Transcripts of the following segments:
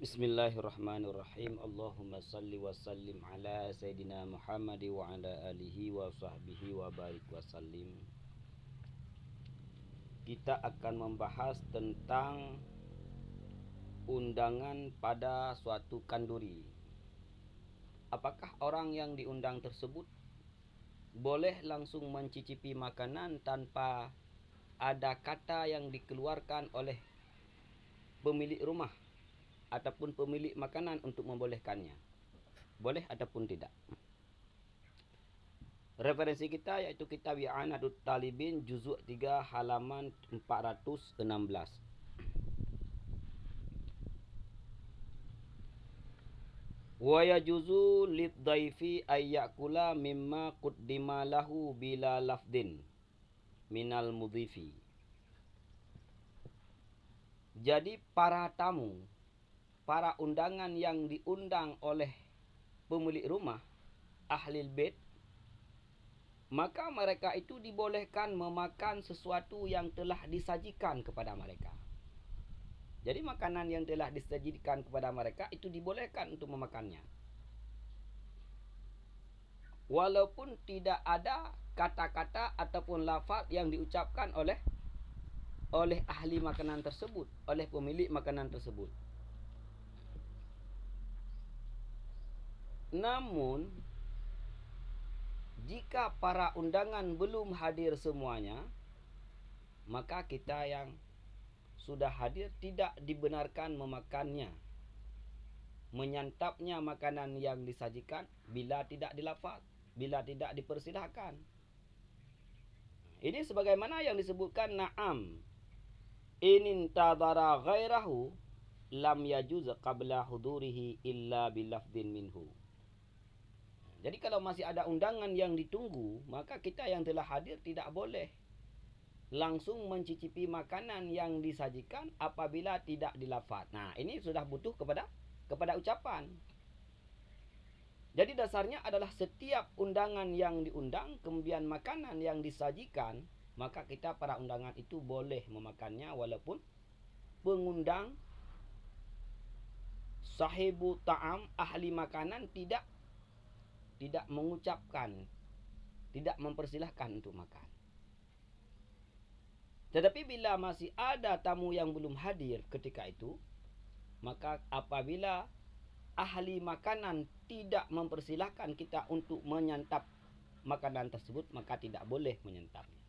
Bismillahirrahmanirrahim. Allahumma salli wa sallim ala Sayyidina Muhammad wa ala alihi wa sahbihi wa barik wa sallim. Kita akan membahas tentang undangan pada suatu kanduri. Apakah orang yang diundang tersebut boleh langsung mencicipi makanan tanpa ada kata yang dikeluarkan oleh pemilik rumah ataupun pemilik makanan untuk membolehkannya? Boleh ataupun tidak? Referensi kita yaitu kitab I'anatut Talibin juzuk 3 halaman 416. Wa yajuzu lidhaifi ayyakula mimma quddima lahu bila lafdin minal mudhifi. Jadi para tamu, para undangan yang diundang oleh pemilik rumah, ahlil bait, maka mereka itu dibolehkan memakan sesuatu yang telah disajikan kepada mereka. Jadi makanan yang telah disajikan kepada mereka itu dibolehkan untuk memakannya. Walaupun tidak ada kata-kata ataupun lafaz yang diucapkan oleh ahli makanan tersebut, oleh pemilik makanan tersebut. Namun jika para undangan belum hadir semuanya, maka kita yang sudah hadir tidak dibenarkan memakannya, menyantapnya makanan yang disajikan bila tidak dilafaz, bila tidak dipersilahkan. Ini sebagaimana yang disebutkan na'am in intadhara ghairahu lam yajuz qabla hudurihi illa bilafdin minhu. Jadi kalau masih ada undangan yang ditunggu, maka kita yang telah hadir tidak boleh langsung mencicipi makanan yang disajikan apabila tidak dilafaz. Nah, ini sudah butuh kepada ucapan. Jadi dasarnya adalah setiap undangan yang diundang, kemudian makanan yang disajikan, maka kita para undangan itu boleh memakannya walaupun pengundang sahibu ta'am, ahli makanan tidak mengucapkan, tidak mempersilahkan untuk makan. Tetapi bila masih ada tamu yang belum hadir ketika itu, maka apabila ahli makanan tidak mempersilahkan kita untuk menyantap makanan tersebut, maka tidak boleh menyantapnya.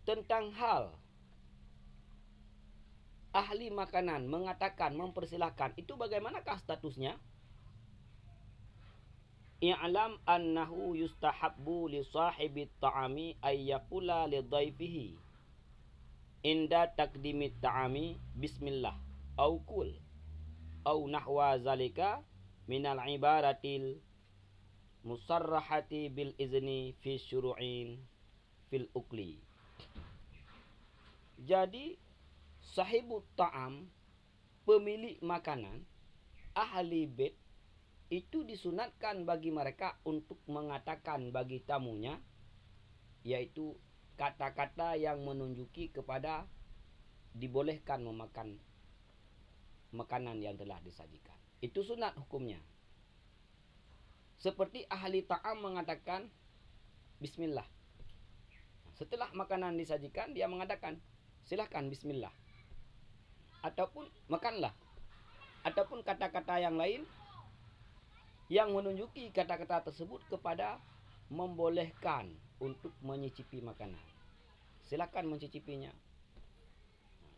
Tentang hal ahli makanan mengatakan mempersilahkan, itu bagaimanakah statusnya? I'lam annahu yustahabbu li sahibit ta'ami ay yaqula li dhaifihi inda taqdimit ta'ami bismillah au kul au nahwa zalika minal ibaratil musarrahati bil izni fi syuru'in fil ukli. Jadi sahibut ta'am, pemilik makanan, ahli bait, itu disunatkan bagi mereka untuk mengatakan bagi tamunya, yaitu kata-kata yang menunjuki kepada dibolehkan memakan makanan yang telah disajikan. Itu sunat hukumnya. Seperti ahli ta'am mengatakan bismillah. Setelah makanan disajikan, dia mengatakan silahkan bismillah, ataupun makanlah, ataupun kata-kata yang lain yang menunjuki kata-kata tersebut kepada membolehkan untuk mencicipi makanan. Silakan mencicipinya.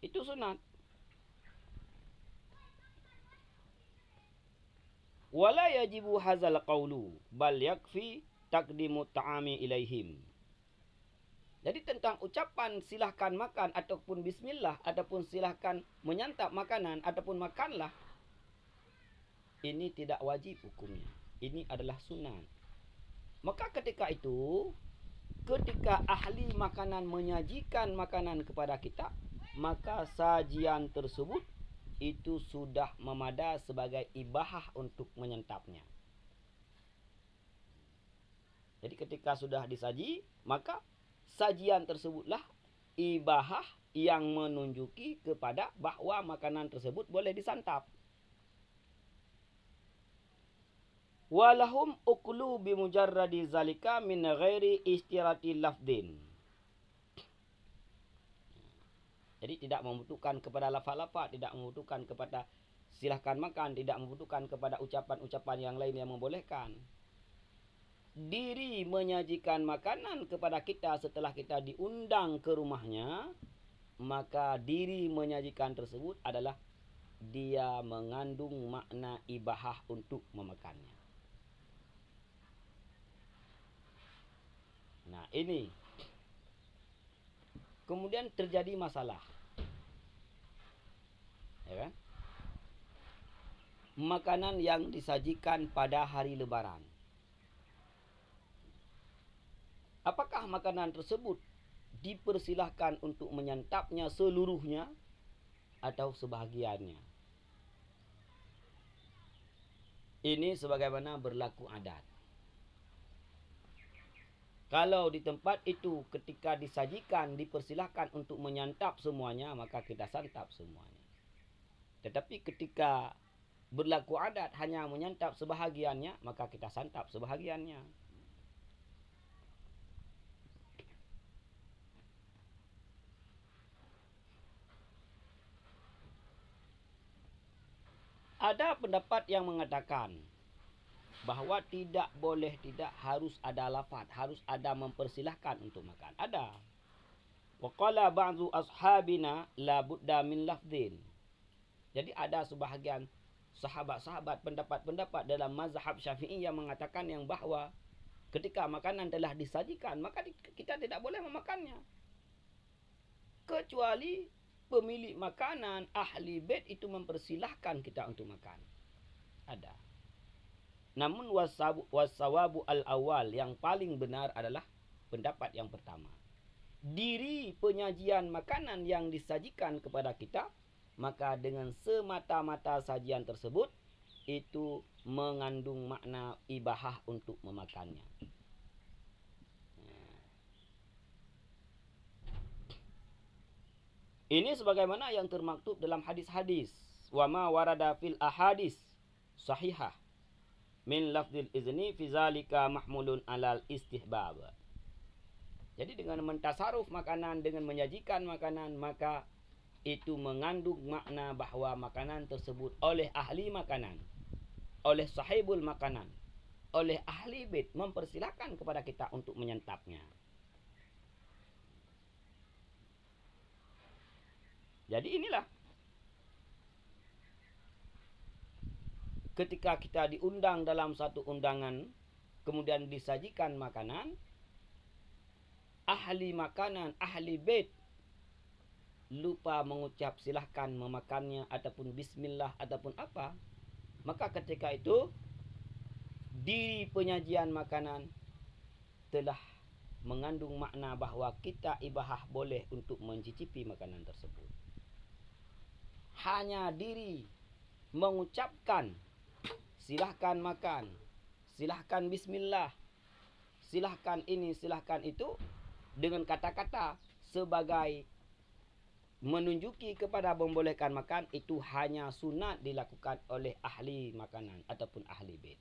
Itu sunat. Wala yajibu hazal qawlu bal yakfi taqdimu ta'ami ilaihim. Jadi tentang ucapan silahkan makan ataupun bismillah ataupun silahkan menyantap makanan ataupun makanlah, ini tidak wajib hukumnya. Ini adalah sunat. Maka ketika itu, ketika ahli makanan menyajikan makanan kepada kita, maka sajian tersebut itu sudah memada sebagai ibahah untuk menyantapnya. Jadi ketika sudah disaji, maka sajian tersebutlah ibahah yang menunjuki kepada bahawa makanan tersebut boleh disantap. Walahum uklu bimujarradi zalika min ghairi istirati lafdin. Jadi tidak membutuhkan kepada lafaz-lafaz, tidak membutuhkan kepada silahkan makan, tidak membutuhkan kepada ucapan-ucapan yang lain yang membolehkan. Diri menyajikan makanan kepada kita setelah kita diundang ke rumahnya, maka diri menyajikan tersebut adalah dia mengandung makna ibahah untuk memakannya. Nah, ini. Kemudian terjadi masalah. Ya kan? Makanan yang disajikan pada hari Lebaran. Apakah makanan tersebut dipersilahkan untuk menyantapnya seluruhnya atau sebahagiannya? Ini sebagaimana berlaku adat. Kalau di tempat itu ketika disajikan dipersilahkan untuk menyantap semuanya, maka kita santap semuanya. Tetapi ketika berlaku adat hanya menyantap sebahagiannya, maka kita santap sebahagiannya. Ada pendapat yang mengatakan bahawa tidak boleh, tidak harus ada lafaz, harus ada mempersilahkan untuk makan. Ada. Wa qala ba'du ashabina la budda min lafdhin. Jadi ada sebahagian sahabat-sahabat pendapat-pendapat dalam mazhab Syafi'i yang mengatakan yang bahawa ketika makanan telah disajikan, maka kita tidak boleh memakannya. Kecuali pemilik makanan, ahli bait itu mempersilahkan kita untuk makan. Ada. Namun wasawabu al-awal, yang paling benar adalah pendapat yang pertama. Diri penyajian makanan yang disajikan kepada kita, maka dengan semata-mata sajian tersebut, itu mengandung makna ibahah untuk memakannya. Ini sebagaimana yang termaktub dalam hadis-hadis. Wa ma warada fil ahadis sahihah min lafzil izni fi zalika mahmulun alal istihbab. Jadi dengan mentasaruf makanan, dengan menyajikan makanan, maka itu mengandung makna bahawa makanan tersebut oleh ahli makanan, oleh sahibul makanan, oleh ahli bait mempersilakan kepada kita untuk menyantapnya. Jadi inilah, ketika kita diundang dalam satu undangan, kemudian disajikan makanan, ahli makanan, ahli bait lupa mengucap silahkan memakannya ataupun bismillah ataupun apa, maka ketika itu di penyajian makanan telah mengandung makna bahawa kita ibahah boleh untuk mencicipi makanan tersebut. Hanya diri mengucapkan silahkan makan, silahkan bismillah, silahkan ini, silahkan itu, dengan kata-kata sebagai menunjuki kepada membolehkan makan, itu hanya sunat dilakukan oleh ahli makanan ataupun ahli bait.